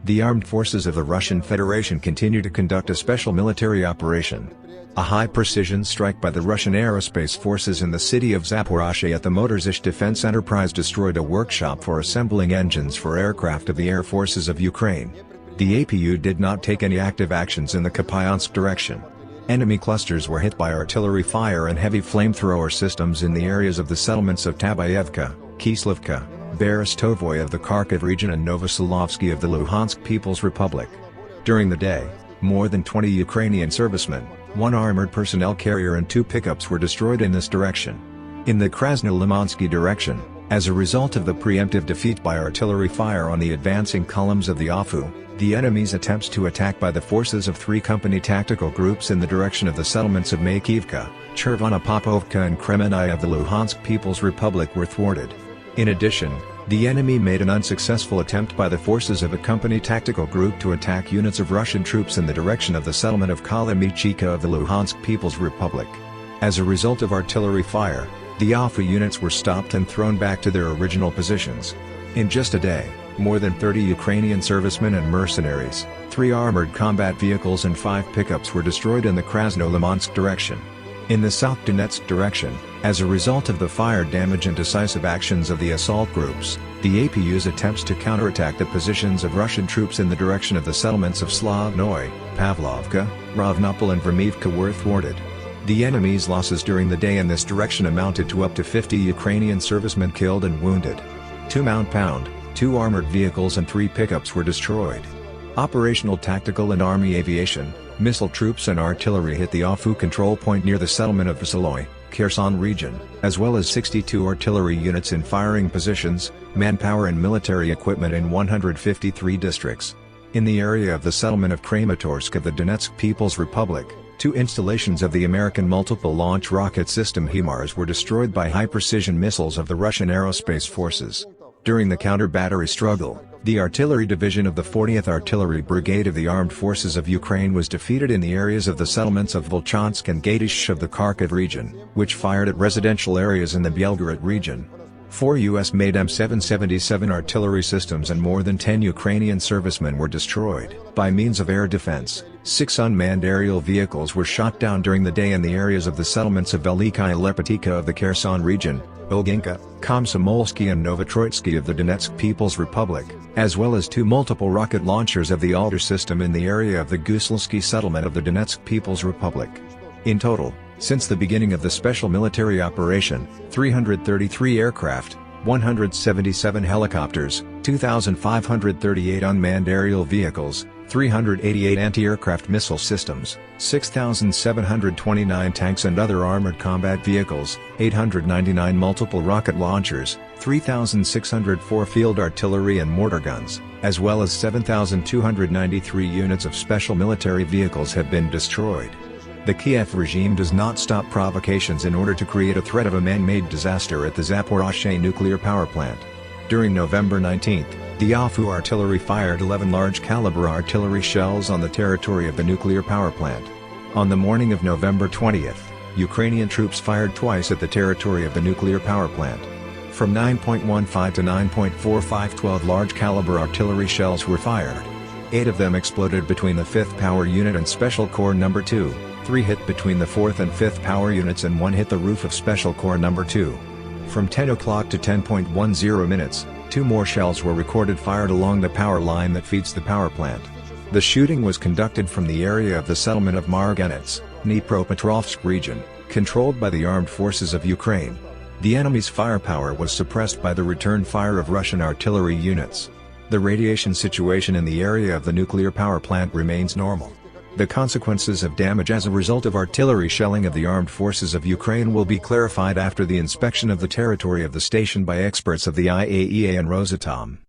The armed forces of the Russian Federation continue to conduct a special military operation. A high-precision strike by the Russian aerospace forces in the city of Zaporozhye at the Motorzysh Defense Enterprise destroyed a workshop for assembling engines for aircraft of the Air Forces of Ukraine. The APU did not take any active actions in the Kupiansk direction. Enemy clusters were hit by artillery fire and heavy flamethrower systems in the areas of the settlements of Tabayevka, Kislivka, Berestovoy of the Kharkiv region and Novoselovsky of the Luhansk People's Republic. During the day, more than 20 Ukrainian servicemen, 1 armored personnel carrier and 2 pickups were destroyed in this direction. In the Krasnolimansky direction, as a result of the preemptive defeat by artillery fire on the advancing columns of the AFU, the enemy's attempts to attack by the forces of 3 company tactical groups in the direction of the settlements of Makivka, Chervona Popovka and Kremenaya of the Luhansk People's Republic were thwarted. In addition, the enemy made an unsuccessful attempt by the forces of a company tactical group to attack units of Russian troops in the direction of the settlement of Kalamichika of the Luhansk People's Republic. As a result of artillery fire, the AFU units were stopped and thrown back to their original positions. In just a day, more than 30 Ukrainian servicemen and mercenaries, 3 armored combat vehicles and 5 pickups were destroyed in the Krasnolimansk direction. In the South Donetsk direction, as a result of the fire damage and decisive actions of the assault groups, the APU's attempts to counterattack the positions of Russian troops in the direction of the settlements of Slavnoy, Pavlovka, Rovnopol and Vermivka were thwarted. The enemy's losses during the day in this direction amounted to up to 50 Ukrainian servicemen killed and wounded. 2 Mount-Pound, 2 armored vehicles and 3 pickups were destroyed. Operational tactical and army aviation, missile troops and artillery hit the AFU control point near the settlement of Vasaloy, Kherson region, as well as 62 artillery units in firing positions, manpower and military equipment in 153 districts. In the area of the settlement of Kramatorsk of the Donetsk People's Republic, 2 installations of the American multiple launch rocket system HIMARS were destroyed by high-precision missiles of the Russian aerospace forces. During the counter-battery struggle, the artillery division of the 40th Artillery Brigade of the Armed Forces of Ukraine was defeated in the areas of the settlements of Volchansk and Gaitish of the Kharkiv region, which fired at residential areas in the Belgorod region. 4 US-made M777 artillery systems and more than 10 Ukrainian servicemen were destroyed. By means of air defense, 6 unmanned aerial vehicles were shot down during the day in the areas of the settlements of Velika and Lepetika of the Kherson region, Olginka, Komsomolsky and Novotroitsky of the Donetsk People's Republic, as well as 2 multiple rocket launchers of the Alder system in the area of the Guslsky settlement of the Donetsk People's Republic. In total, since the beginning of the special military operation, 333 aircraft, 177 helicopters, 2,538 unmanned aerial vehicles, 388 anti-aircraft missile systems, 6,729 tanks and other armored combat vehicles, 899 multiple rocket launchers, 3,604 field artillery and mortar guns, as well as 7,293 units of special military vehicles have been destroyed. The Kiev regime does not stop provocations in order to create a threat of a man-made disaster at the Zaporozhye nuclear power plant. During November 19, the AFU artillery fired 11 large-caliber artillery shells on the territory of the nuclear power plant. On the morning of November 20, Ukrainian troops fired twice at the territory of the nuclear power plant. From 9.15 to 9.45 12 large-caliber artillery shells were fired. 8 of them exploded between the 5th Power Unit and Special Corps No. 2, 3 hit between the 4th and 5th Power Units and 1 hit the roof of Special Corps No. 2. From 10 o'clock to 10.10 minutes, 2 more shells were recorded fired along the power line that feeds the power plant. The shooting was conducted from the area of the settlement of Marganets, Dnipropetrovsk region, controlled by the armed forces of Ukraine. The enemy's firepower was suppressed by the return fire of Russian artillery units. The radiation situation in the area of the nuclear power plant remains normal. The consequences of damage as a result of artillery shelling of the armed forces of Ukraine will be clarified after the inspection of the territory of the station by experts of the IAEA and Rosatom.